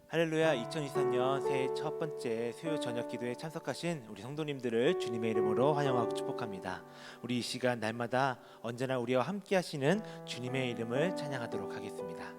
할렐루야. 2024년 새해 첫 번째 수요 저녁 기도에 참석하신 우리 성도님들을 주님의 이름으로 환영하고 축복합니다. 우리 이 시간 날마다 언제나 우리와 함께 하시는 주님의 이름을 찬양하도록 하겠습니다.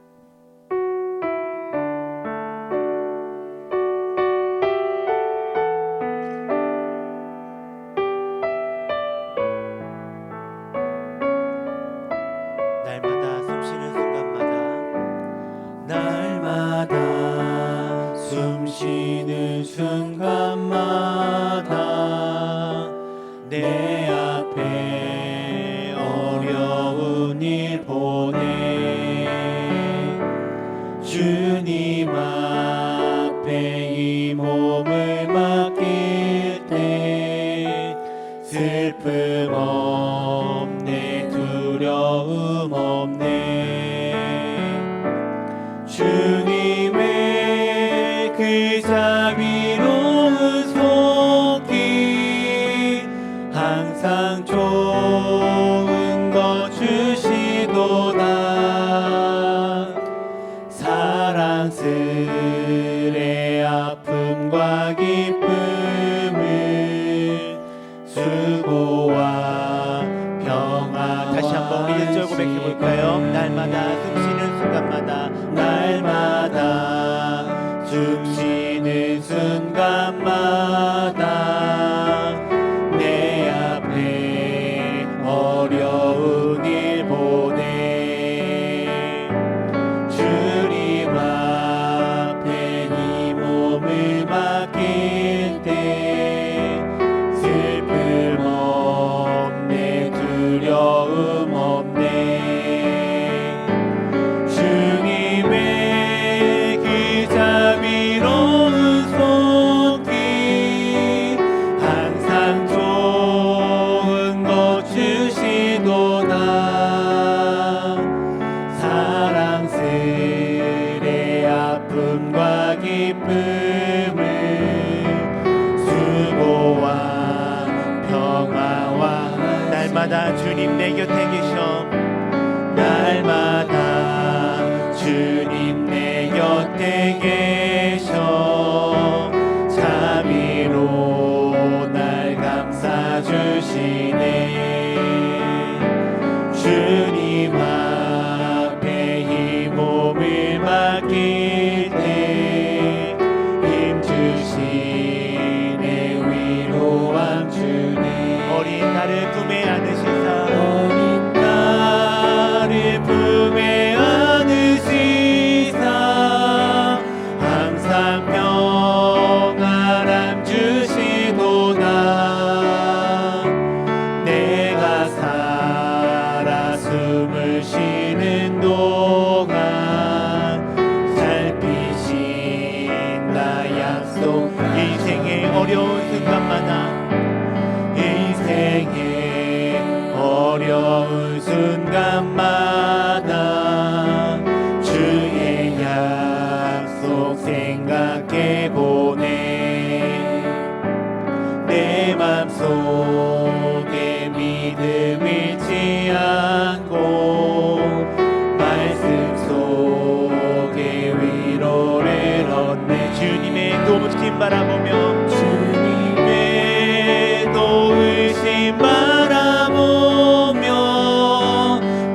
날마다 숨쉬는 순간마다 내 앞에 어려운 일 보내 주님 앞에 이 몸을 맡길 때 슬픔 없네 두려움 없네 주님의 그 자비로운 손길 항상 좋은 것 주시도다 사랑스레 아픔과 기쁨을 수고와 평화 다시 한번 우리 1절 고백해볼까요? 날마다 숨쉬는 순간마다 날마다 숨쉬는 순간마다 내 앞에 어려운 일 보내 주님 앞에 네 몸을 맡길 때 슬픔 없네 두려움 없네 주님의 그 자비로운 손길 항상 좋은 것 주시도다 사랑스레 아픔과 기쁨을 수고와 평화와 날마다 주님 내 곁에 계셔 날마다 주님 내 곁에 계셔 자비로 날 감싸주시네 주님 앞에 이 몸을 맡길 때 힘주시네 위로함 주네 어린 나를 품에 안으시사 어린 나를 품에 안으시사 항상 평안함 주시도다 내가 살아 숨을 쉬는 동안 살피신 나 약속 인생의 어려운 순간마다 인생의 어려운 순간마다 주의 약속 생각해보네 내 맘속에 믿음 잃지 않고 말씀 속에 위로를 얻네 주님의 도우심 바라보며 주님의 도우심 바라보며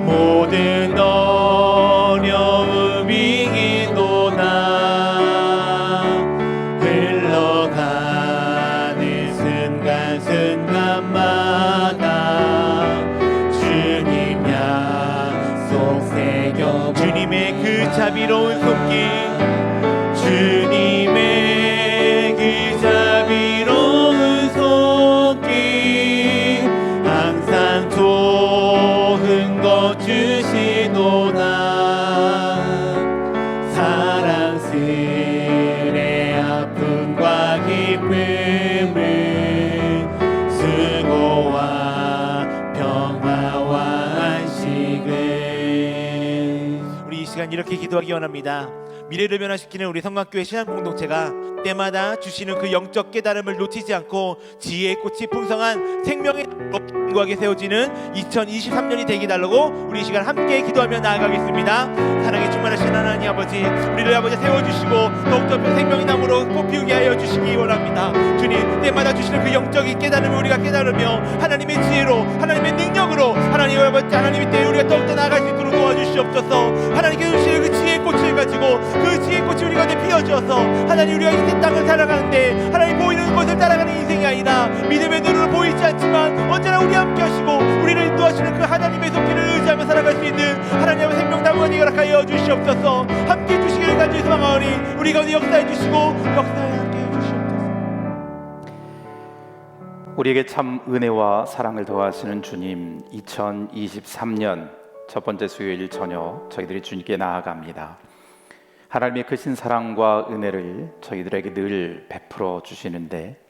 모든 어려움 이기도다 흘러가는 순간순간마다 주님 약속 새겨 주님의 그 자비로운 손길 주님의 그 자비로운 손길 항상 좋은 것 주시도다 사랑스레 아픔과 기쁨을 수고와 평화와 안식을 우리 이 시간 이렇게 기도하기 원합니다. 미래를 변화시키는 우리 성곽교회 신앙 공동체가 때마다 주시는 그 영적 깨달음을 놓치지 않고 지혜의 꽃이 풍성한 생명의 견고하게 세워지는 2023년이 되게 달라고 우리 이 시간 함께 기도하며 나아가겠습니다. 사랑에 충만하신 하나님 아버지, 우리를 아버지 세워주시고 더욱더 생명의 나무로 꽃피우게 하여 주시기 원합니다. 주님, 때마다 주시는 그 영적인 깨달음을 우리가 깨달으며 하나님의 지혜로, 하나님의 능력으로 하나님의 때에 우리가 더욱더 나아갈 수 있도록 도와주시옵소서. 하나님께서 주시는 그 지혜의 꽃을 가지고 그 지혜의 꽃이 우리 가운데 피어주어서 하나님, 우리가 이 땅을 살아가는데 하나님 보이는 것을 따라가는 인생이 아니라 믿음의 눈으로 보이지 않지만 언제나 우리 함께 하시고 우리를 인도하시는 그 하나님의 손길을 의지하며 살아갈 수 있는 하나님의 생명당원이 허락하여 주시옵소서. 함께 해주시기를 간절히 소망하오니 우리 가운데 역사해 주시고 역사에 함께 해주시옵소서. 우리에게 참 은혜와 사랑을 더하시는 주님, 2023년 첫 번째 수요일 저녁 저희들이 주님께 나아갑니다. 하나님의 크신 사랑과 은혜를 저희들에게 늘 베풀어 주시는데,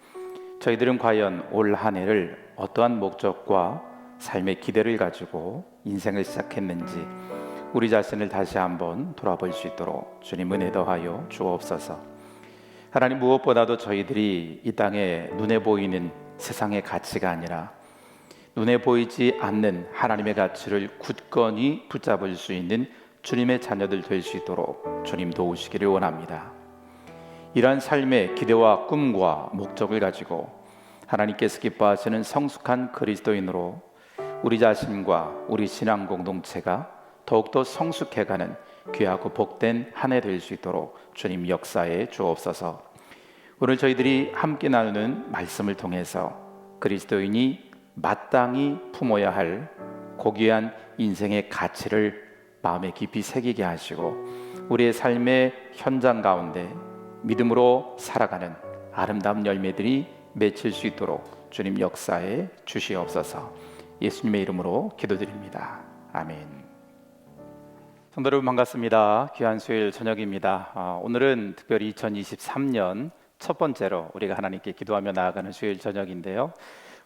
저희들은 과연 올 한 해를 어떠한 목적과 삶의 기대를 가지고 인생을 시작했는지 우리 자신을 다시 한번 돌아볼 수 있도록 주님 은혜 더하여 주옵소서. 하나님, 무엇보다도 저희들이 이 땅에 눈에 보이는 세상의 가치가 아니라 눈에 보이지 않는 하나님의 가치를 굳건히 붙잡을 수 있는 주님의 자녀들 될 수 있도록 주님 도우시기를 원합니다. 이러한 삶의 기대와 꿈과 목적을 가지고 하나님께서 기뻐하시는 성숙한 그리스도인으로 우리 자신과 우리 신앙 공동체가 더욱더 성숙해가는 귀하고 복된 한 해 될 수 있도록 주님 역사해 주옵소서. 오늘 저희들이 함께 나누는 말씀을 통해서 그리스도인이 마땅히 품어야 할 고귀한 인생의 가치를 마음에 깊이 새기게 하시고 우리의 삶의 현장 가운데 믿음으로 살아가는 아름다운 열매들이 맺힐 수 있도록 주님 역사해 주시옵소서. 예수님의 이름으로 기도드립니다. 아멘. 성도 여러분 반갑습니다. 귀한 수요일 저녁입니다. 오늘은 특별히 2023년 첫 번째로 우리가 하나님께 기도하며 나아가는 수요일 저녁인데요.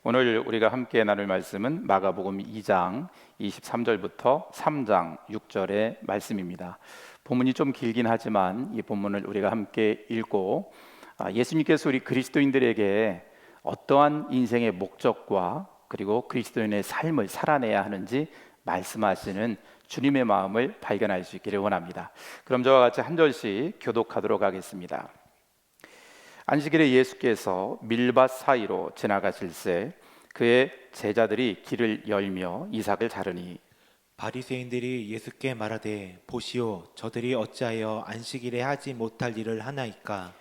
오늘 우리가 함께 나눌 말씀은 마가복음 2장 23절부터 3장 6절의 말씀입니다. 본문이 좀 길긴 하지만 이 본문을 우리가 함께 읽고 예수님께서 우리 그리스도인들에게 어떠한 인생의 목적과 그리고 그리스도인의 삶을 살아내야 하는지 말씀하시는 주님의 마음을 발견할 수 있기를 원합니다. 그럼 저와 같이 한 절씩 교독하도록 하겠습니다. 안식일에 예수께서 밀밭 사이로 지나가실새 그의 제자들이 길을 열며 이삭을 자르니 바리새인들이 예수께 말하되 보시오, 저들이 어찌하여 안식일에 하지 못할 일을 하나이까?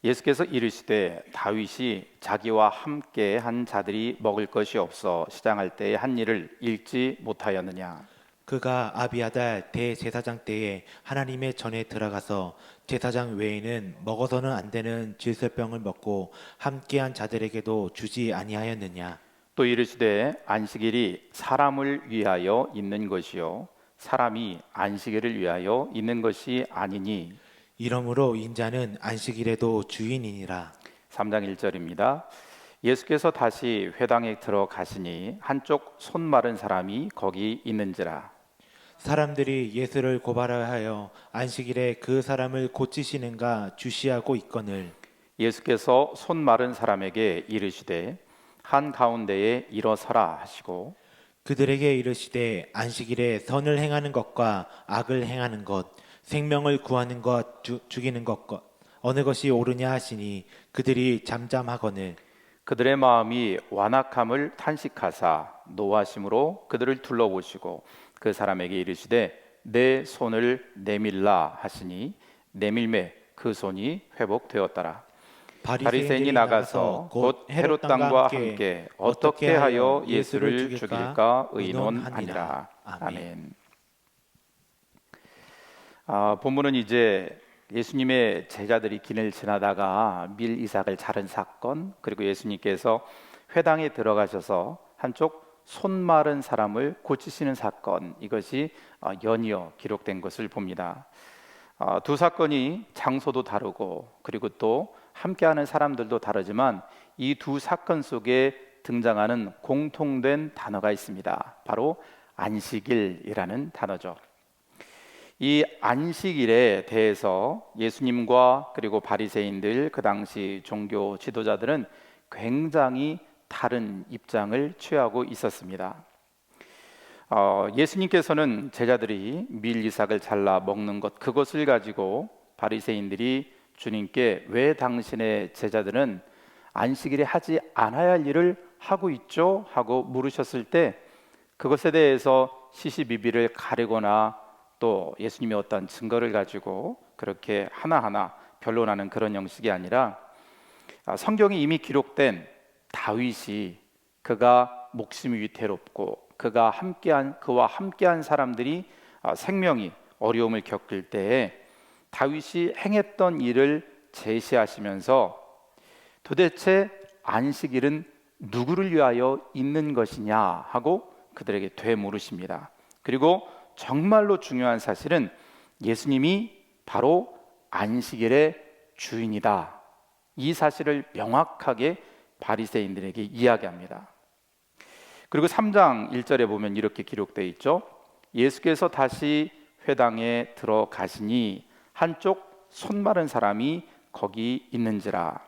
예수께서 이르시되 다윗이 자기와 함께 한 자들이 먹을 것이 없어 시장할 때에 한 일을 읽지 못하였느냐? 그가 아비아달 대제사장 때에 하나님의 전에 들어가서 제사장 외에는 먹어서는 안 되는 질설병을 먹고 함께한 자들에게도 주지 아니하였느냐? 또 이르시되 안식일이 사람을 위하여 있는 것이요 사람이 안식일을 위하여 있는 것이 아니니 이러므로 인자는 안식일에도 주인이니라. 3장 1절입니다. 예수께서 다시 회당에 들어가시니 한쪽 손 마른 사람이 거기 있는지라. 사람들이 예수를 고발하여 안식일에 그 사람을 고치시는가 주시하고 있거늘 예수께서 손 마른 사람에게 이르시되 한 가운데에 일어서라 하시고 그들에게 이르시되 안식일에 선을 행하는 것과 악을 행하는 것, 생명을 구하는 것, 죽이는 것 어느 것이 옳으냐 하시니 그들이 잠잠하거늘 그들의 마음이 완악함을 탄식하사 노하심으로 그들을 둘러보시고 그 사람에게 이르시되 내 손을 내밀라 하시니 내밀매 그 손이 회복되었더라. 바리새인이 나가서 곧 헤롯 당과 함께 어떻게 하여 예수를 죽일까 의논하니라. 아멘. 본문은 이제 예수님의 제자들이 길을 지나다가 밀 이삭을 자른 사건, 그리고 예수님께서 회당에 들어가셔서 한쪽 손 마른 사람을 고치시는 사건, 이것이 연이어 기록된 것을 봅니다. 두 사건이 장소도 다르고 그리고 또 함께하는 사람들도 다르지만 이 두 사건 속에 등장하는 공통된 단어가 있습니다. 바로 안식일이라는 단어죠. 이 안식일에 대해서 예수님과 그리고 바리새인들, 그 당시 종교 지도자들은 굉장히 다른 입장을 취하고 있었습니다. 예수님께서는 제자들이 밀 이삭을 잘라 먹는 것, 그것을 가지고 바리새인들이 주님께 왜 당신의 제자들은 안식일에 하지 않아야 할 일을 하고 있죠? 하고 물으셨을 때, 그것에 대해서 시시비비를 가리거나 또 예수님의 어떤 증거를 가지고 그렇게 하나하나 변론하는 그런 형식이 아니라, 성경에 이미 기록된 다윗이 그가 목숨이 위태롭고 그와 함께한 사람들이 생명이 어려움을 겪을 때에 다윗이 행했던 일을 제시하시면서 도대체 안식일은 누구를 위하여 있는 것이냐 하고 그들에게 되물으십니다. 그리고 정말로 중요한 사실은 예수님이 바로 안식일의 주인이다, 이 사실을 명확하게 바리새인들에게 이야기합니다. 그리고 3장 1절에 보면 이렇게 기록되어 있죠. 예수께서 다시 회당에 들어가시니 한쪽 손 마른 사람이 거기 있는지라.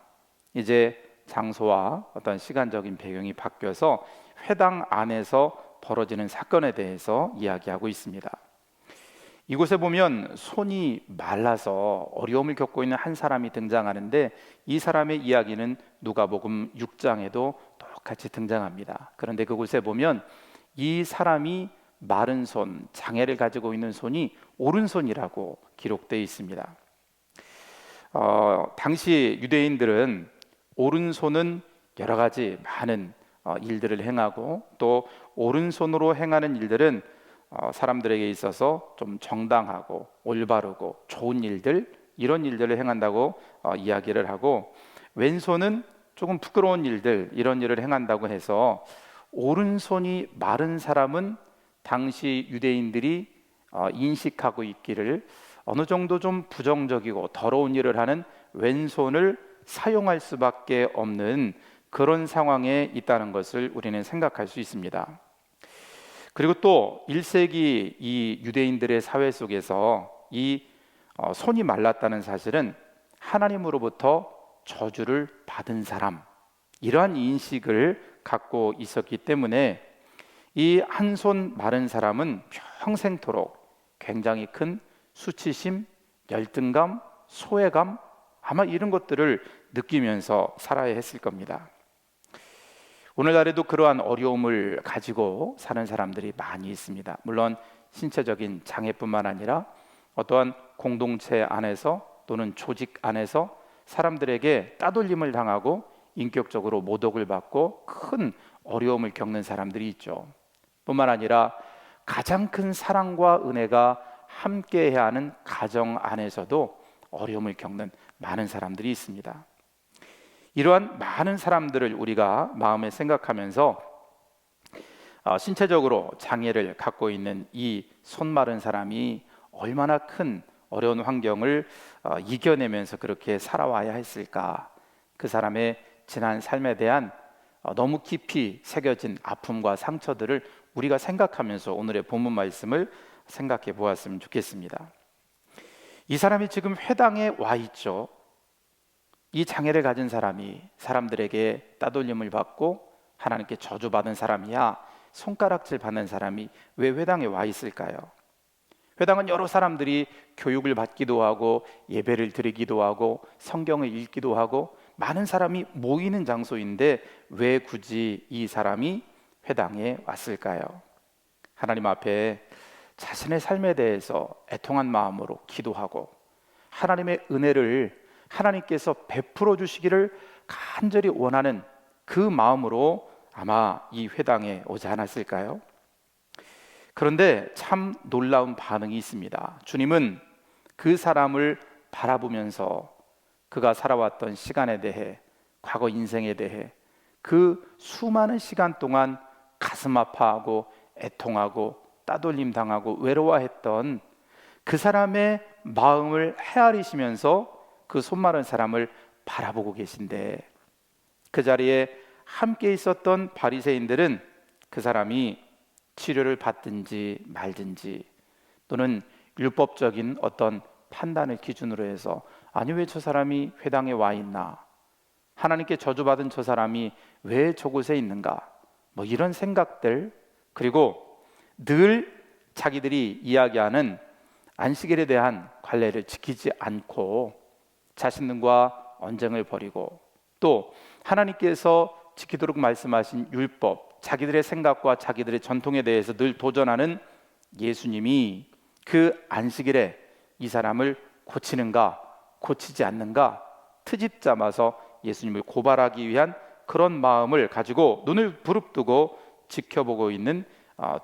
이제 장소와 어떤 시간적인 배경이 바뀌어서 회당 안에서 벌어지는 사건에 대해서 이야기하고 있습니다. 이곳에 보면 손이 말라서 어려움을 겪고 있는 한 사람이 등장하는데, 이 사람의 이야기는 누가복음 6장에도 똑같이 등장합니다. 그런데 그곳에 보면 이 사람이 마른 손, 장애를 가지고 있는 손이 오른손이라고 기록되어 있습니다. 당시 유대인들은 오른손은 여러 가지 많은 일들을 행하고, 또 오른손으로 행하는 일들은 사람들에게 있어서 좀 정당하고 올바르고 좋은 일들, 이런 일들을 행한다고 이야기를 하고, 왼손은 조금 부끄러운 일들, 이런 일을 행한다고 해서 오른손이 마른 사람은 당시 유대인들이 인식하고 있기를 어느 정도 좀 부정적이고 더러운 일을 하는 왼손을 사용할 수밖에 없는 그런 상황에 있다는 것을 우리는 생각할 수 있습니다. 그리고 또 1세기 이 유대인들의 사회 속에서 이 손이 말랐다는 사실은 하나님으로부터 저주를 받은 사람, 이러한 인식을 갖고 있었기 때문에 이 한 손 마른 사람은 평생토록 굉장히 큰 수치심, 열등감, 소외감, 아마 이런 것들을 느끼면서 살아야 했을 겁니다. 오늘날에도 그러한 어려움을 가지고 사는 사람들이 많이 있습니다. 물론 신체적인 장애뿐만 아니라 어떠한 공동체 안에서 또는 조직 안에서 사람들에게 따돌림을 당하고 인격적으로 모독을 받고 큰 어려움을 겪는 사람들이 있죠. 뿐만 아니라 가장 큰 사랑과 은혜가 함께해야 하는 가정 안에서도 어려움을 겪는 많은 사람들이 있습니다. 이러한 많은 사람들을 우리가 마음에 생각하면서 신체적으로 장애를 갖고 있는 이 손 마른 사람이 얼마나 큰 어려운 환경을 이겨내면서 그렇게 살아와야 했을까, 그 사람의 지난 삶에 대한 너무 깊이 새겨진 아픔과 상처들을 우리가 생각하면서 오늘의 본문 말씀을 생각해 보았으면 좋겠습니다. 이 사람이 지금 회당에 와 있죠. 이 장애를 가진 사람이 사람들에게 따돌림을 받고 하나님께 저주받은 사람이야, 손가락질 받는 사람이 왜 회당에 와 있을까요? 회당은 여러 사람들이 교육을 받기도 하고 예배를 드리기도 하고 성경을 읽기도 하고 많은 사람이 모이는 장소인데 왜 굳이 이 사람이 회당에 왔을까요? 하나님 앞에 자신의 삶에 대해서 애통한 마음으로 기도하고 하나님의 은혜를 하나님께서 베풀어 주시기를 간절히 원하는 그 마음으로 아마 이 회당에 오지 않았을까요? 그런데 참 놀라운 반응이 있습니다. 주님은 그 사람을 바라보면서 그가 살아왔던 시간에 대해, 과거 인생에 대해, 그 수많은 시간 동안 가슴 아파하고 애통하고 따돌림 당하고 외로워했던 그 사람의 마음을 헤아리시면서 그 손 마른 사람을 바라보고 계신데, 그 자리에 함께 있었던 바리새인들은 그 사람이 치료를 받든지 말든지 또는 율법적인 어떤 판단을 기준으로 해서 아니 왜 저 사람이 회당에 와 있나? 하나님께 저주받은 저 사람이 왜 저곳에 있는가? 뭐 이런 생각들, 그리고 늘 자기들이 이야기하는 안식일에 대한 관례를 지키지 않고 자신들과 언쟁을 벌이고, 또 하나님께서 지키도록 말씀하신 율법, 자기들의 생각과 자기들의 전통에 대해서 늘 도전하는 예수님이 그 안식일에 이 사람을 고치는가 고치지 않는가 트집 잡아서 예수님을 고발하기 위한 그런 마음을 가지고 눈을 부릅뜨고 지켜보고 있는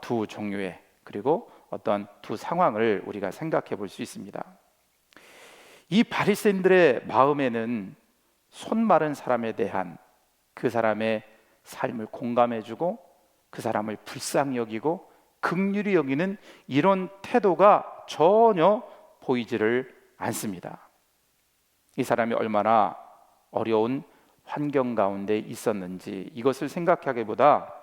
두 종류의, 그리고 어떤 두 상황을 우리가 생각해 볼 수 있습니다. 이 바리새인들의 마음에는 손 마른 사람에 대한 그 사람의 삶을 공감해주고 그 사람을 불쌍히 여기고 긍휼히 여기는 이런 태도가 전혀 보이지를 않습니다. 이 사람이 얼마나 어려운 환경 가운데 있었는지 이것을 생각하기보다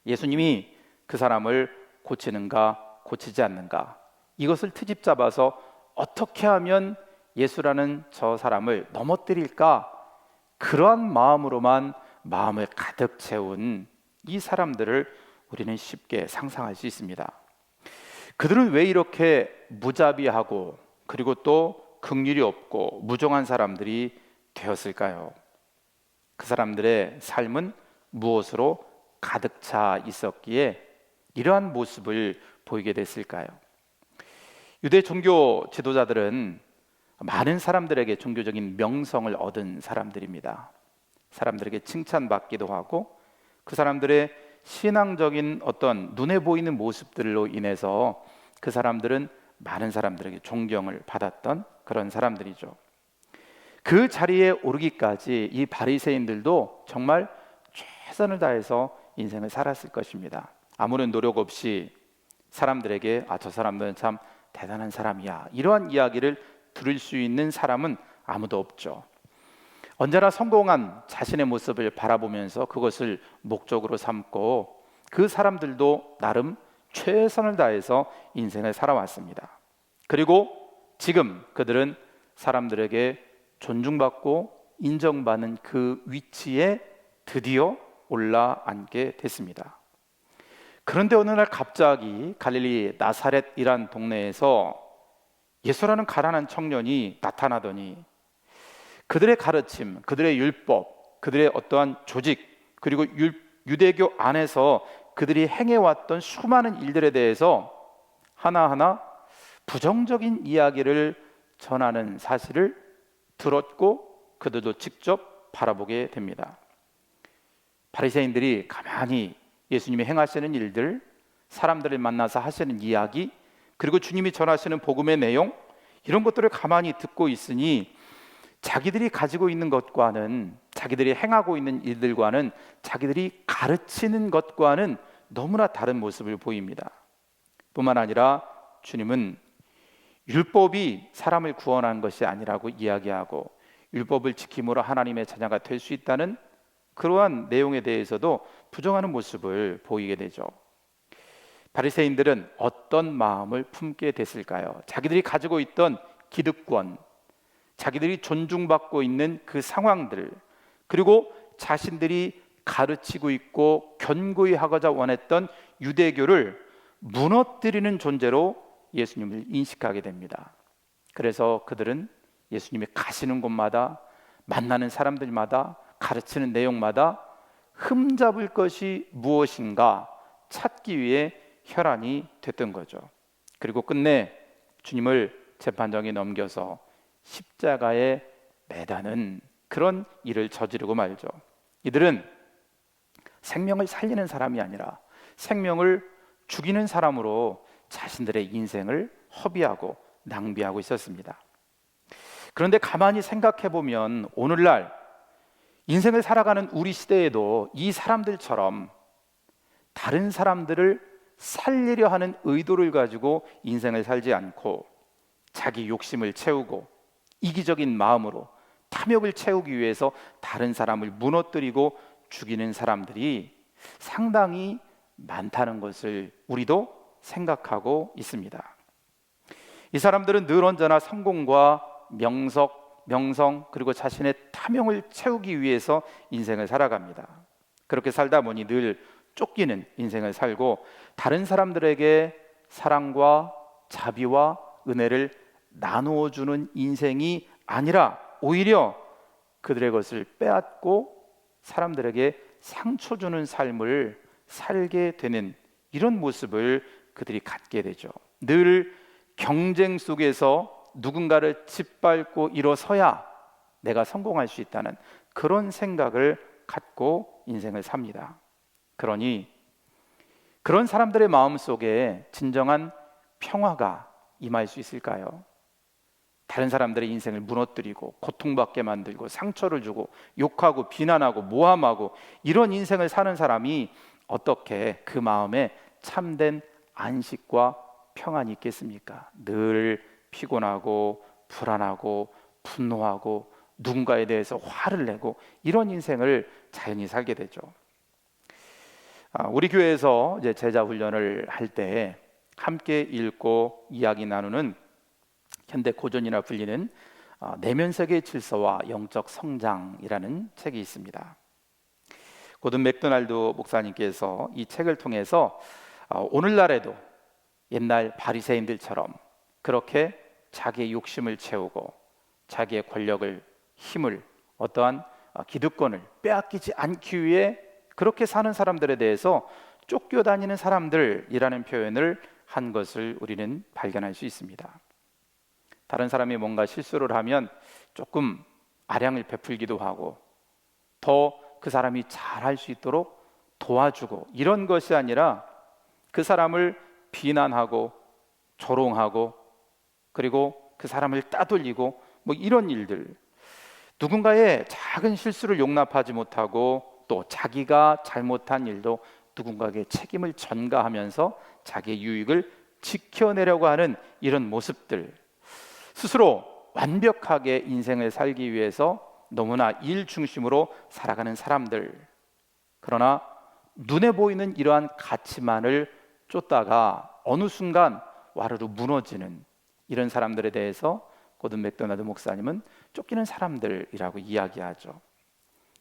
예수님이 그 사람을 고치는가 고치지 않는가, 이것을 트집 잡아서 어떻게 하면 예수라는 저 사람을 넘어뜨릴까, 그러한 마음으로만 마음을 가득 채운 이 사람들을 우리는 쉽게 상상할 수 있습니다. 그들은 왜 이렇게 무자비하고 그리고 또 긍휼이 없고 무정한 사람들이 되었을까요? 그 사람들의 삶은 무엇으로 가득 차 있었기에 이러한 모습을 보이게 됐을까요? 유대 종교 지도자들은 많은 사람들에게 종교적인 명성을 얻은 사람들입니다. 사람들에게 칭찬받기도 하고 그 사람들의 신앙적인 어떤 눈에 보이는 모습들로 인해서 그 사람들은 많은 사람들에게 존경을 받았던 그런 사람들이죠. 그 자리에 오르기까지 이 바리새인들도 정말 최선을 다해서 인생을 살았을 것입니다. 아무런 노력 없이 사람들에게 저 사람들은 참 대단한 사람이야, 이러한 이야기를 들을 수 있는 사람은 아무도 없죠. 언제나 성공한 자신의 모습을 바라보면서 그것을 목적으로 삼고 그 사람들도 나름 최선을 다해서 인생을 살아왔습니다. 그리고 지금 그들은 사람들에게 존중받고 인정받는 그 위치에 드디어 올라앉게 됐습니다. 그런데 어느 날 갑자기 갈릴리 나사렛이란 동네에서 예수라는 가난한 청년이 나타나더니 그들의 가르침, 그들의 율법, 그들의 어떠한 조직, 그리고 유대교 안에서 그들이 행해왔던 수많은 일들에 대해서 하나하나 부정적인 이야기를 전하는 사실을 들었고 그들도 직접 바라보게 됩니다. 바리새인들이 가만히 예수님이 행하시는 일들, 사람들을 만나서 하시는 이야기, 그리고 주님이 전하시는 복음의 내용, 이런 것들을 가만히 듣고 있으니 자기들이 가지고 있는 것과는, 자기들이 행하고 있는 일들과는, 자기들이 가르치는 것과는 너무나 다른 모습을 보입니다. 뿐만 아니라 주님은 율법이 사람을 구원한 것이 아니라고 이야기하고 율법을 지킴으로 하나님의 자녀가 될 수 있다는 그러한 내용에 대해서도 부정하는 모습을 보이게 되죠. 바리새인들은 어떤 마음을 품게 됐을까요? 자기들이 가지고 있던 기득권, 자기들이 존중받고 있는 그 상황들, 그리고 자신들이 가르치고 있고 견고히 하고자 원했던 유대교를 무너뜨리는 존재로 예수님을 인식하게 됩니다. 그래서 그들은 예수님이 가시는 곳마다, 만나는 사람들마다, 가르치는 내용마다 흠잡을 것이 무엇인가 찾기 위해 혈안이 됐던 거죠. 그리고 끝내 주님을 재판정에 넘겨서 십자가에 매다는 그런 일을 저지르고 말죠. 이들은 생명을 살리는 사람이 아니라 생명을 죽이는 사람으로 자신들의 인생을 허비하고 낭비하고 있었습니다. 그런데 가만히 생각해 보면 오늘날 인생을 살아가는 우리 시대에도 이 사람들처럼 다른 사람들을 살리려 하는 의도를 가지고 인생을 살지 않고 자기 욕심을 채우고 이기적인 마음으로 탐욕을 채우기 위해서 다른 사람을 무너뜨리고 죽이는 사람들이 상당히 많다는 것을 우리도 생각하고 있습니다. 이 사람들은 늘 언제나 성공과 명성 그리고 자신의 탐욕을 채우기 위해서 인생을 살아갑니다. 그렇게 살다 보니 늘 쫓기는 인생을 살고 다른 사람들에게 사랑과 자비와 은혜를 나누어 주는 인생이 아니라 오히려 그들의 것을 빼앗고 사람들에게 상처 주는 삶을 살게 되는 이런 모습을 그들이 갖게 되죠. 늘 경쟁 속에서 누군가를 짓밟고 일어서야 내가 성공할 수 있다는 그런 생각을 갖고 인생을 삽니다. 그러니 그런 사람들의 마음속에 진정한 평화가 임할 수 있을까요? 다른 사람들의 인생을 무너뜨리고 고통받게 만들고 상처를 주고 욕하고 비난하고 모함하고 이런 인생을 사는 사람이 어떻게 그 마음에 참된 안식과 평안이 있겠습니까? 늘 피곤하고 불안하고 분노하고 누군가에 대해서 화를 내고 이런 인생을 자연히 살게 되죠. 우리 교회에서 이제 제자 훈련을 할 때 함께 읽고 이야기 나누는 현대 고전이라 불리는 내면 세계의 질서와 영적 성장이라는 책이 있습니다. 고든 맥도날드 목사님께서 이 책을 통해서 오늘날에도 옛날 바리새인들처럼 그렇게 자기의 욕심을 채우고 자기의 권력을, 힘을, 어떠한 기득권을 빼앗기지 않기 위해 그렇게 사는 사람들에 대해서 쫓겨다니는 사람들이라는 표현을 한 것을 우리는 발견할 수 있습니다. 다른 사람이 뭔가 실수를 하면 조금 아량을 베풀기도 하고 더 그 사람이 잘할 수 있도록 도와주고 이런 것이 아니라 그 사람을 비난하고 조롱하고 그리고 그 사람을 따돌리고 뭐 이런 일들, 누군가의 작은 실수를 용납하지 못하고 또 자기가 잘못한 일도 누군가에게 책임을 전가하면서 자기의 유익을 지켜내려고 하는 이런 모습들, 스스로 완벽하게 인생을 살기 위해서 너무나 일 중심으로 살아가는 사람들, 그러나 눈에 보이는 이러한 가치만을 쫓다가 어느 순간 와르르 무너지는 이런 사람들에 대해서 고든 맥도날드 목사님은 쫓기는 사람들이라고 이야기하죠.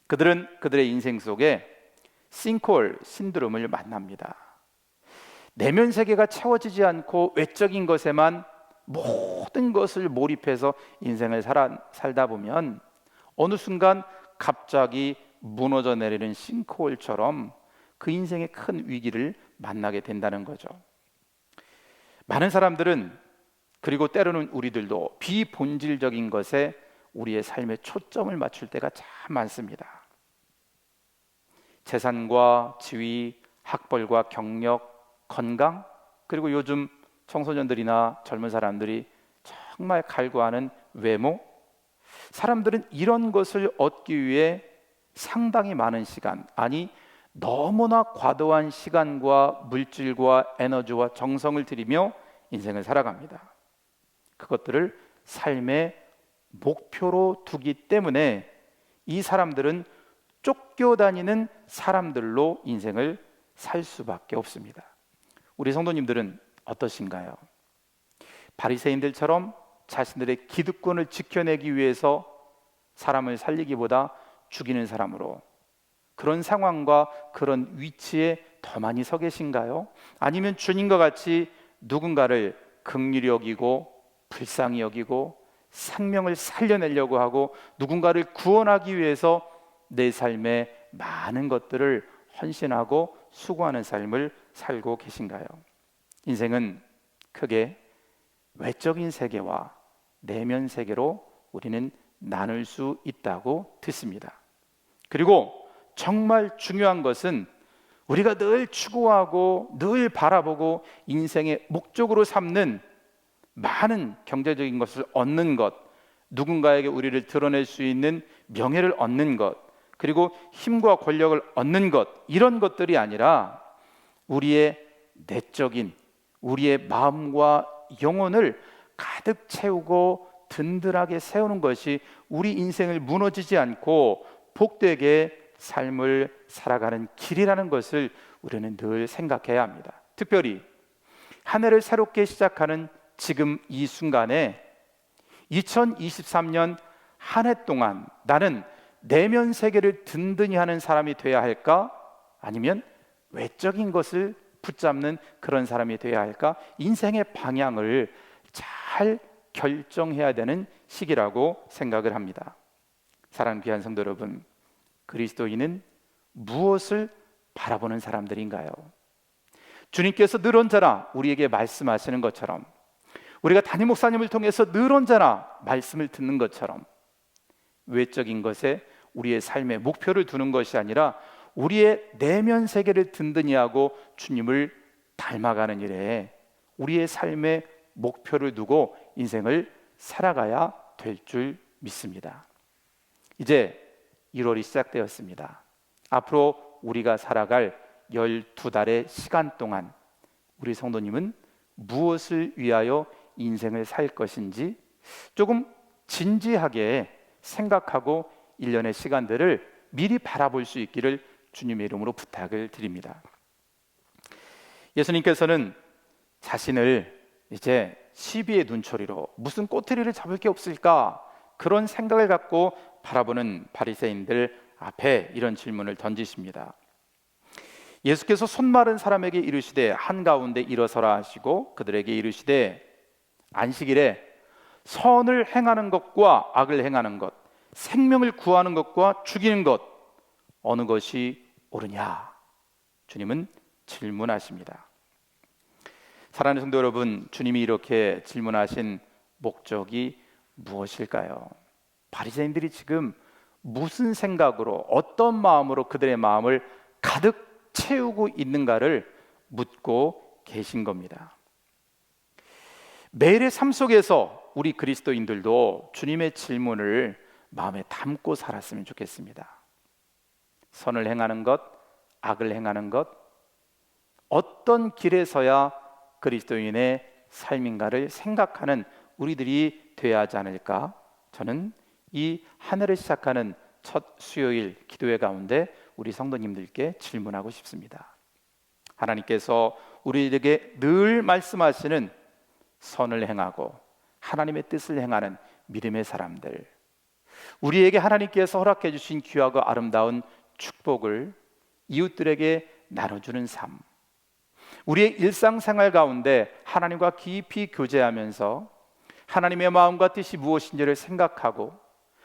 그들은 그들의 인생 속에 싱크홀 신드롬을 만납니다. 내면 세계가 채워지지 않고 외적인 것에만 모든 것을 몰입해서 인생을 살다 보면 어느 순간 갑자기 무너져 내리는 싱크홀처럼 그 인생의 큰 위기를 만나게 된다는 거죠. 많은 사람들은, 그리고 때로는 우리들도 비본질적인 것에 우리의 삶에 초점을 맞출 때가 참 많습니다. 재산과 지위, 학벌과 경력, 건강, 그리고 요즘 청소년들이나 젊은 사람들이 정말 갈구하는 외모, 사람들은 이런 것을 얻기 위해 상당히 많은 시간, 아니 너무나 과도한 시간과 물질과 에너지와 정성을 들이며 인생을 살아갑니다. 그것들을 삶의 목표로 두기 때문에 이 사람들은 쫓겨다니는 사람들로 인생을 살 수밖에 없습니다. 우리 성도님들은 어떠신가요? 바리새인들처럼 자신들의 기득권을 지켜내기 위해서 사람을 살리기보다 죽이는 사람으로, 그런 상황과 그런 위치에 더 많이 서 계신가요? 아니면 주님과 같이 누군가를 긍휼히 여기고 불쌍히 여기고 생명을 살려내려고 하고 누군가를 구원하기 위해서 내 삶에 많은 것들을 헌신하고 수고하는 삶을 살고 계신가요? 인생은 크게 외적인 세계와 내면 세계로 우리는 나눌 수 있다고 듣습니다. 그리고 정말 중요한 것은 우리가 늘 추구하고 늘 바라보고 인생의 목적으로 삼는 많은 경제적인 것을 얻는 것, 누군가에게 우리를 드러낼 수 있는 명예를 얻는 것, 그리고 힘과 권력을 얻는 것, 이런 것들이 아니라 우리의 내적인, 우리의 마음과 영혼을 가득 채우고 든든하게 세우는 것이 우리 인생을 무너지지 않고 복되게 삶을 살아가는 길이라는 것을 우리는 늘 생각해야 합니다. 특별히 한 해를 새롭게 시작하는 지금 이 순간에 2023년 한 해 동안 나는 내면 세계를 든든히 하는 사람이 돼야 할까? 아니면 외적인 것을 붙잡는 그런 사람이 돼야 할까? 인생의 방향을 잘 결정해야 되는 시기라고 생각을 합니다. 사랑하는 귀한 성도 여러분, 그리스도인은 무엇을 바라보는 사람들인가요? 주님께서 늘 언제나 우리에게 말씀하시는 것처럼, 우리가 담임 목사님을 통해서 늘 언제나 말씀을 듣는 것처럼, 외적인 것에 우리의 삶의 목표를 두는 것이 아니라 우리의 내면 세계를 든든히 하고 주님을 닮아가는 일에 우리의 삶의 목표를 두고 인생을 살아가야 될 줄 믿습니다. 이제 1월이 시작되었습니다. 앞으로 우리가 살아갈 12달의 시간 동안 우리 성도님은 무엇을 위하여 인생을 살 것인지 조금 진지하게 생각하고 1년의 시간들을 미리 바라볼 수 있기를 주님의 이름으로 부탁을 드립니다. 예수님께서는 자신을 이제 시비의 눈초리로 무슨 꼬투리를 잡을 게 없을까 그런 생각을 갖고 바라보는 바리새인들 앞에 이런 질문을 던지십니다. 예수께서 손 마른 사람에게 이르시되 한가운데 일어서라 하시고 그들에게 이르시되 안식일에 선을 행하는 것과 악을 행하는 것, 생명을 구하는 것과 죽이는 것 어느 것이 옳으냐? 주님은 질문하십니다. 사랑하는 성도 여러분, 주님이 이렇게 질문하신 목적이 무엇일까요? 바리새인들이 지금 무슨 생각으로 어떤 마음으로 그들의 마음을 가득 채우고 있는가를 묻고 계신 겁니다. 매일의 삶 속에서 우리 그리스도인들도 주님의 질문을 마음에 담고 살았으면 좋겠습니다. 선을 행하는 것, 악을 행하는 것, 어떤 길에서야 그리스도인의 삶인가를 생각하는 우리들이 되어야 하지 않을까? 저는 이 한 해를 시작하는 첫 수요일 기도회 가운데 우리 성도님들께 질문하고 싶습니다. 하나님께서 우리에게 늘 말씀하시는 선을 행하고 하나님의 뜻을 행하는 믿음의 사람들, 우리에게 하나님께서 허락해 주신 귀하고 아름다운 축복을 이웃들에게 나눠주는 삶, 우리의 일상생활 가운데 하나님과 깊이 교제하면서 하나님의 마음과 뜻이 무엇인지를 생각하고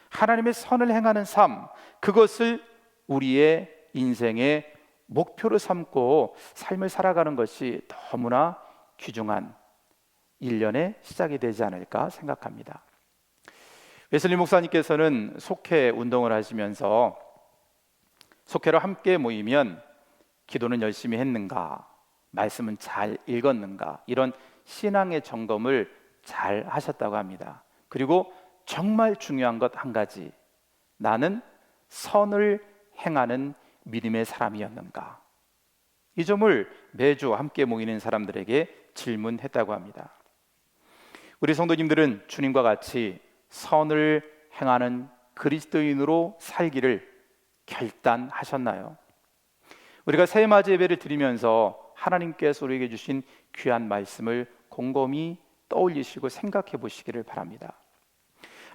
하나님의 선을 행하는 삶, 그것을 우리의 인생의 목표로 삼고 삶을 살아가는 것이 너무나 귀중한 1년의 시작이 되지 않을까 생각합니다. 웨슬리 목사님께서는 속회 운동을 하시면서 속회로 함께 모이면 기도는 열심히 했는가, 말씀은 잘 읽었는가, 이런 신앙의 점검을 잘 하셨다고 합니다. 그리고 정말 중요한 것 한 가지, 나는 선을 행하는 믿음의 사람이었는가, 이 점을 매주 함께 모이는 사람들에게 질문했다고 합니다. 우리 성도님들은 주님과 같이 선을 행하는 그리스도인으로 살기를 결단하셨나요? 우리가 새해맞이 예배를 드리면서 하나님께서 우리에게 주신 귀한 말씀을 곰곰이 떠올리시고 생각해 보시기를 바랍니다.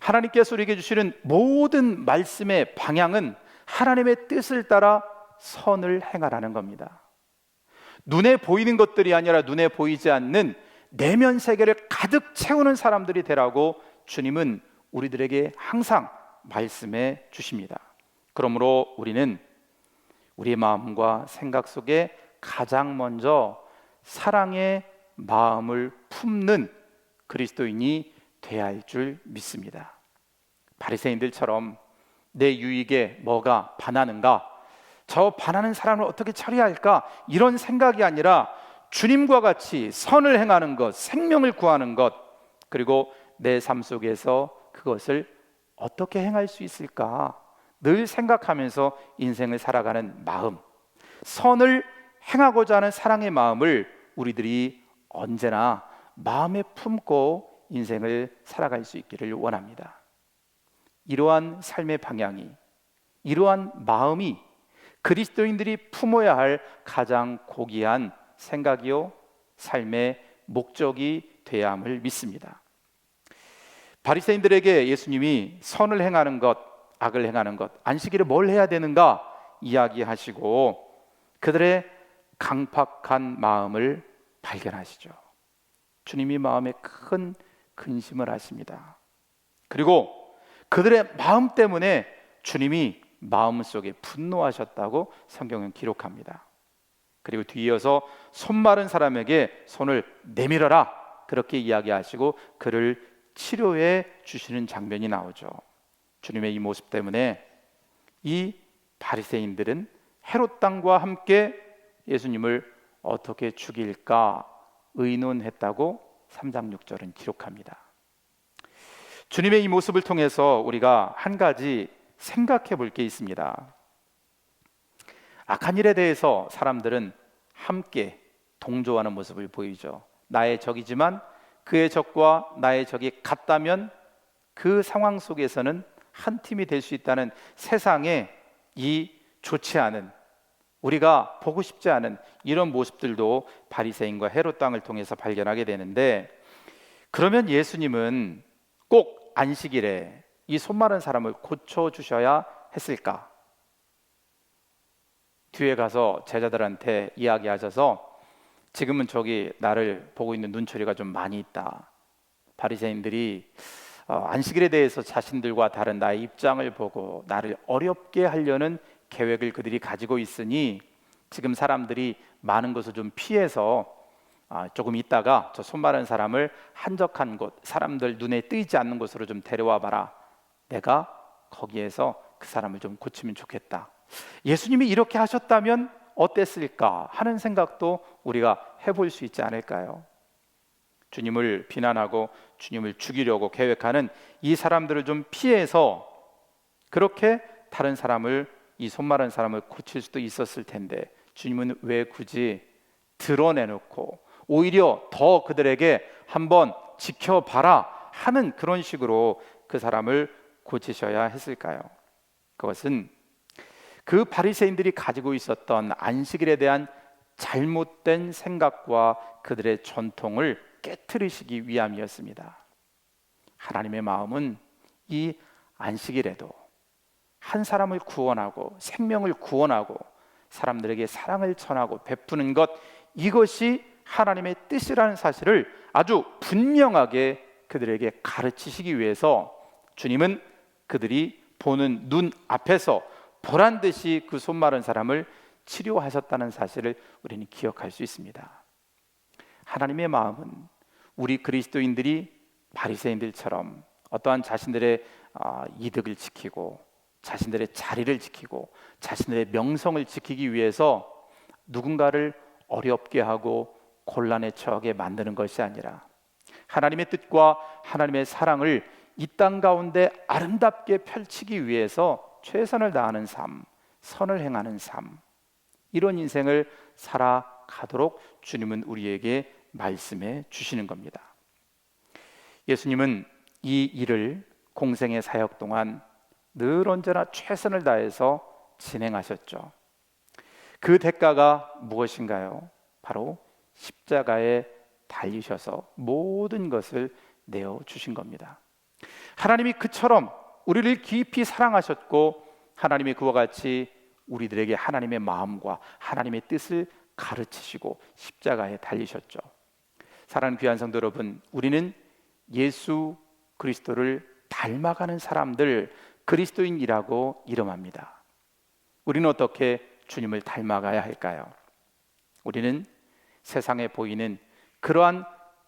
하나님께서 우리에게 주시는 모든 말씀의 방향은 하나님의 뜻을 따라 선을 행하라는 겁니다. 눈에 보이는 것들이 아니라 눈에 보이지 않는 내면 세계를 가득 채우는 사람들이 되라고 주님은 우리들에게 항상 말씀해 주십니다. 그러므로 우리는 우리의 마음과 생각 속에 가장 먼저 사랑의 마음을 품는 그리스도인이 돼야 할 줄 믿습니다. 바리새인들처럼 내 유익에 뭐가 반하는가, 저 반하는 사람을 어떻게 처리할까, 이런 생각이 아니라 주님과 같이 선을 행하는 것, 생명을 구하는 것, 그리고 내 삶 속에서 그것을 어떻게 행할 수 있을까 늘 생각하면서 인생을 살아가는 마음, 선을 행하고자 하는 사랑의 마음을 우리들이 언제나 마음에 품고 인생을 살아갈 수 있기를 원합니다. 이러한 삶의 방향이, 이러한 마음이 그리스도인들이 품어야 할 가장 고귀한 생각이요 삶의 목적이 돼야 함을 믿습니다. 바리새인들에게 예수님이 선을 행하는 것, 악을 행하는 것, 안식일에 뭘 해야 되는가 이야기하시고 그들의 강팍한 마음을 발견하시죠. 주님이 마음에 큰 근심을 하십니다. 그리고 그들의 마음 때문에 주님이 마음속에 분노하셨다고 성경은 기록합니다. 그리고 뒤이어서 손 마른 사람에게 손을 내밀어라 그렇게 이야기하시고 그를 치료해 주시는 장면이 나오죠. 주님의 이 모습 때문에 이 바리새인들은 헤롯 당과 함께 예수님을 어떻게 죽일까 의논했다고 3장 6절은 기록합니다. 주님의 이 모습을 통해서 우리가 한 가지 생각해 볼 게 있습니다. 악한 일에 대해서 사람들은 함께 동조하는 모습을 보이죠. 나의 적이지만 그의 적과 나의 적이 같다면 그 상황 속에서는 한 팀이 될 수 있다는 세상에 이 좋지 않은, 우리가 보고 싶지 않은 이런 모습들도 바리새인과 헤롯 당을 통해서 발견하게 되는데, 그러면 예수님은 꼭 안식일에 이 손 마른 사람을 고쳐주셔야 했을까? 뒤에 가서 제자들한테 이야기하셔서 지금은 저기 나를 보고 있는 눈초리가 좀 많이 있다. 바리새인들이 안식일에 대해서 자신들과 다른 나의 입장을 보고 나를 어렵게 하려는 계획을 그들이 가지고 있으니 지금 사람들이 많은 것을 좀 피해서 조금 있다가 저 손 마른 사람을 한적한 곳, 사람들 눈에 띄지 않는 곳으로 좀 데려와 봐라. 내가 거기에서 그 사람을 좀 고치면 좋겠다. 예수님이 이렇게 하셨다면 어땠을까 하는 생각도 우리가 해볼 수 있지 않을까요? 주님을 비난하고 주님을 죽이려고 계획하는 이 사람들을 좀 피해서 그렇게 다른 사람을, 이 손 마른 사람을 고칠 수도 있었을 텐데 주님은 왜 굳이 드러내놓고 오히려 더 그들에게 한번 지켜봐라 하는 그런 식으로 그 사람을 고치셔야 했을까요? 그것은 그 바리새인들이 가지고 있었던 안식일에 대한 잘못된 생각과 그들의 전통을 깨트리시기 위함이었습니다. 하나님의 마음은 이 안식일에도 한 사람을 구원하고 생명을 구원하고 사람들에게 사랑을 전하고 베푸는 것, 이것이 하나님의 뜻이라는 사실을 아주 분명하게 그들에게 가르치시기 위해서 주님은 그들이 보는 눈 앞에서 보란 듯이 그 손 마른 사람을 치료하셨다는 사실을 우리는 기억할 수 있습니다. 하나님의 마음은 우리 그리스도인들이 바리새인들처럼 어떠한 자신들의 이득을 지키고 자신들의 자리를 지키고 자신들의 명성을 지키기 위해서 누군가를 어렵게 하고 곤란에 처하게 만드는 것이 아니라 하나님의 뜻과 하나님의 사랑을 이 땅 가운데 아름답게 펼치기 위해서 최선을 다하는 삶, 선을 행하는 삶, 이런 인생을 살아가도록 주님은 우리에게 말씀해 주시는 겁니다. 예수님은 이 일을 공생의 사역 동안 늘 언제나 최선을 다해서 진행하셨죠. 그 대가가 무엇인가요? 바로 십자가에 달리셔서 모든 것을 내어주신 겁니다. 하나님이 그처럼 우리를 깊이 사랑하셨고 하나님이 그와 같이 우리들에게 하나님의 마음과 하나님의 뜻을 가르치시고 십자가에 달리셨죠. 사랑하는 귀한 성도 여러분, 우리는 예수 그리스도를 닮아가는 사람들, 그리스도인이라고 이름합니다. 우리는 어떻게 주님을 닮아가야 할까요? 우리는 세상에 보이는 그러한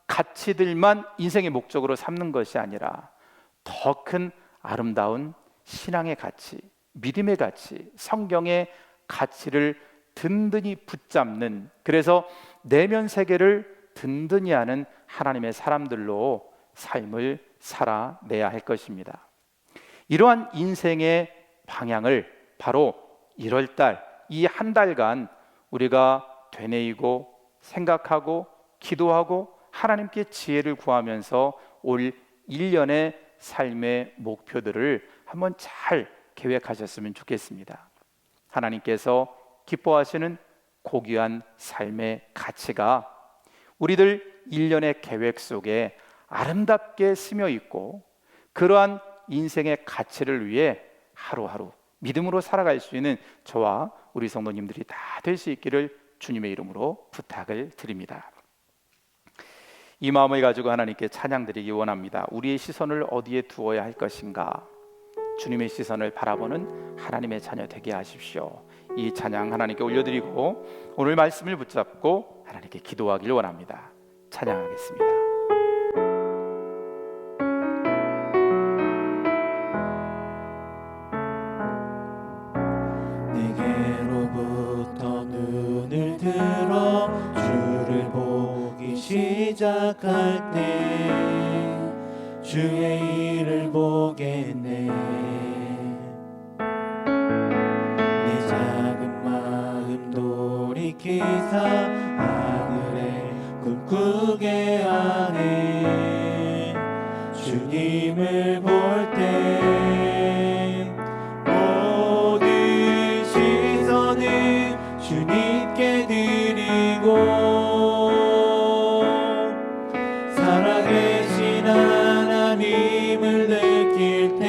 가치들만 인생의 목적으로 삼는 것이 아니라 더 큰 아름다운 신앙의 가치, 믿음의 가치, 성경의 가치를 든든히 붙잡는, 그래서 내면 세계를 든든히 하는 하나님의 사람들로 삶을 살아내야 할 것입니다. 이러한 인생의 방향을 바로 1월달 이 한 달간 우리가 되뇌이고 생각하고 기도하고 하나님께 지혜를 구하면서 올 1년의 삶의 목표들을 한번 잘 계획하셨으면 좋겠습니다. 하나님께서 기뻐하시는 고귀한 삶의 가치가 우리들 일련의 계획 속에 아름답게 스며 있고 그러한 인생의 가치를 위해 하루하루 믿음으로 살아갈 수 있는 저와 우리 성도님들이 다 될 수 있기를 주님의 이름으로 부탁을 드립니다. 이 마음을 가지고 하나님께 찬양드리기 원합니다. 우리의 시선을 어디에 두어야 할 것인가? 주님의 시선을 바라보는 하나님의 자녀 되게 하십시오. 이 찬양 하나님께 올려드리고 오늘 말씀을 붙잡고 하나님께 기도하기를 원합니다. 찬양하겠습니다. 내게로부터 눈을 들어 주를 보기 시작할 때 주의 일을 보겠네. 내 작은 마음 돌이키사 하늘에 꿈꾸게 하네. 주님을 볼 때 모든 시선을 주님께 드리고 살아계신 하나님을 느낄 때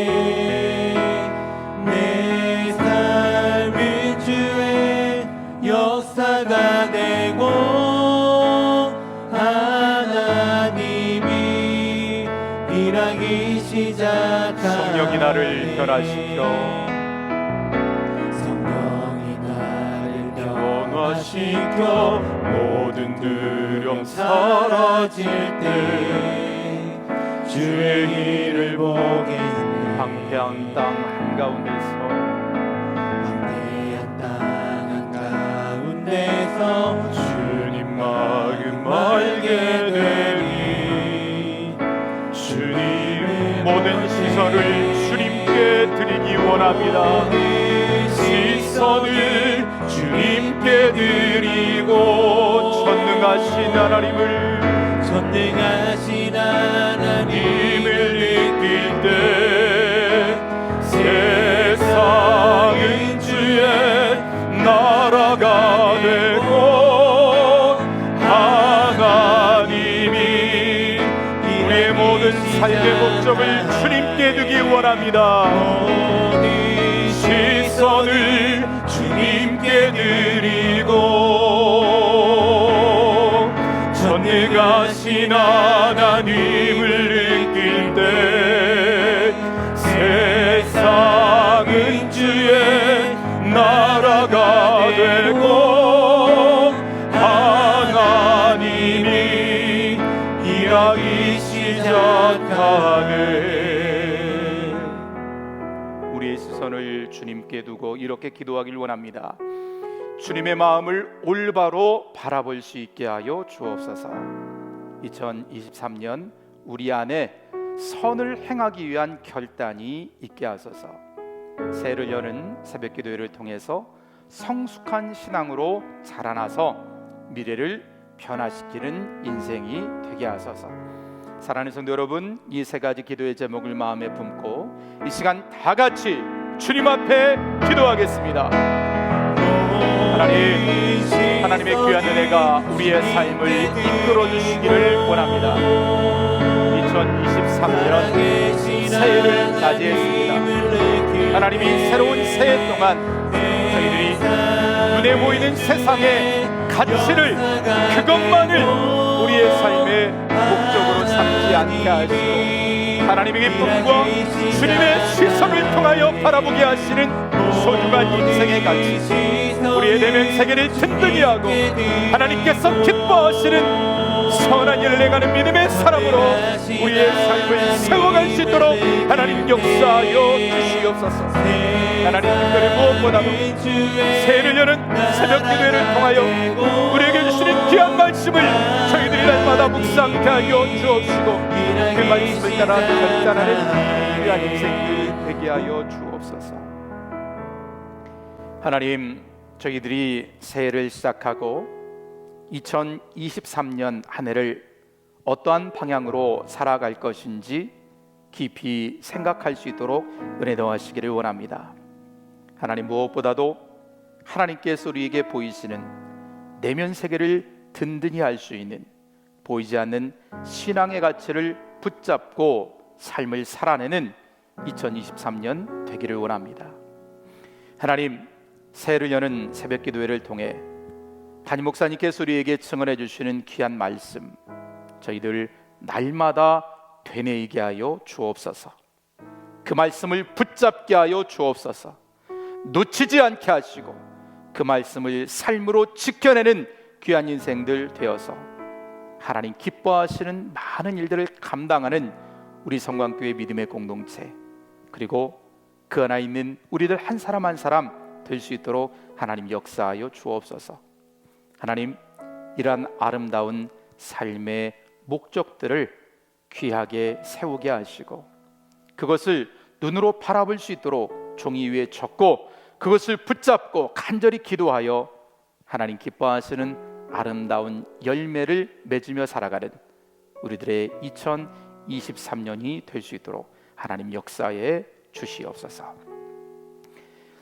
내 삶은 주의 역사가 되고 하나님이 일하기 시작하네. 성령이 나를 변화시켜 성령이 나를 변화시켜 모든 두려움 사라질 때 주의 일을 보겠네. 황폐한 땅 한가운데서 황폐한 땅 한가운데서 주님 마음 알게 되니 주님의 모든 시선을 주님께 드리기 원합니다. 시선을 주님께 드리고 전능하신 하나님을 느낄 때 세상은 주의 나라가 되고 하나님이 우리의 모든 삶의 목적을 주님께 두기 원합니다. 시선을 주님께 드리고 전능하신 하나님을 느낄 때 세상은 주의 나라가 되고 하나님이 일하기 시작하네. 우리의 시선을 주님께 두고 이렇게 기도하길 원합니다. 주님의 마음을 올바로 바라볼 수 있게 하여 주옵소서. 2023년 우리 안에 선을 행하기 위한 결단이 있게 하소서. 새해를 여는 새벽 기도회를 통해서 성숙한 신앙으로 자라나서 미래를 변화시키는 인생이 되게 하소서. 사랑하는 성도 여러분, 이 세 가지 기도의 제목을 마음에 품고 이 시간 다 같이 주님 앞에 기도하겠습니다. 하나님의 귀한 은혜가 우리의 삶을 이끌어 주시기를 원합니다. 2023년 새해를 맞이했습니다. 하나님이 새로운 새해 동안 저희들이 눈에 보이는 세상의 가치를 그것만을 우리의 삶의 목적으로 삼지 않게 하시고 하나님의 기쁨과 주님의 시선을 통하여 바라보게 하시는 소중한 인생의 가치, 우리의 내면 세계를 든든히 하고 하나님께서 기뻐하시는 선한 일을 행하는 믿음의 사람으로 우리의 삶을 세워갈 수 있도록 하나님 역사하여 주시옵소서. 하나님 특별히 무엇보다도 새해를 여는 새벽 기도회를 통하여 우리에게 주시는 귀한 말씀을 저희들이 날마다 묵상케 하여 주옵시고 그 말씀을 따라 결단하는 귀한 인생이 되게 하여 주옵소서. 하나님, 저희들이 새해를 시작하고 2023년 한 해를 어떠한 방향으로 살아갈 것인지 깊이 생각할 수 있도록 은혜 더하시기를 원합니다. 하나님, 무엇보다도 하나님께서 우리에게 보이시는 내면 세계를 든든히 할 수 있는 보이지 않는 신앙의 가치를 붙잡고 삶을 살아내는 2023년 되기를 원합니다. 하나님, 새해를 여는 새벽 기도회를 통해 담임 목사님께서 우리에게 증언해 주시는 귀한 말씀, 저희들 날마다 되뇌이게 하여 주옵소서. 그 말씀을 붙잡게 하여 주옵소서. 놓치지 않게 하시고 그 말씀을 삶으로 지켜내는 귀한 인생들 되어서 하나님 기뻐하시는 많은 일들을 감당하는 우리 성광교회 믿음의 공동체, 그리고 그 안에 있는 우리들 한 사람 한 사람 될 수 있도록 하나님 역사하여 주옵소서. 하나님, 이러한 아름다운 삶의 목적들을 귀하게 세우게 하시고 그것을 눈으로 바라볼 수 있도록 종이 위에 적고 그것을 붙잡고 간절히 기도하여 하나님 기뻐하시는 아름다운 열매를 맺으며 살아가는 우리들의 2023년이 될 수 있도록 하나님 역사에 주시옵소서.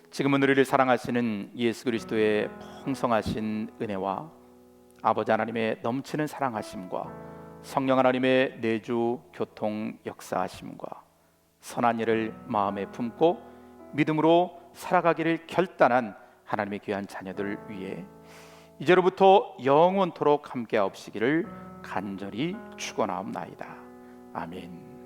지금은 우리를 사랑하시는 예수 그리스도의 풍성하신 은혜와 아버지 하나님의 넘치는 사랑하심과 성령 하나님의 내주 교통 역사하심과 선한 일을 마음에 품고 믿음으로 살아가기를 결단한 하나님의 귀한 자녀들 위해 이제로부터 영원토록 함께하옵시기를 간절히 축원하옵나이다. 아멘.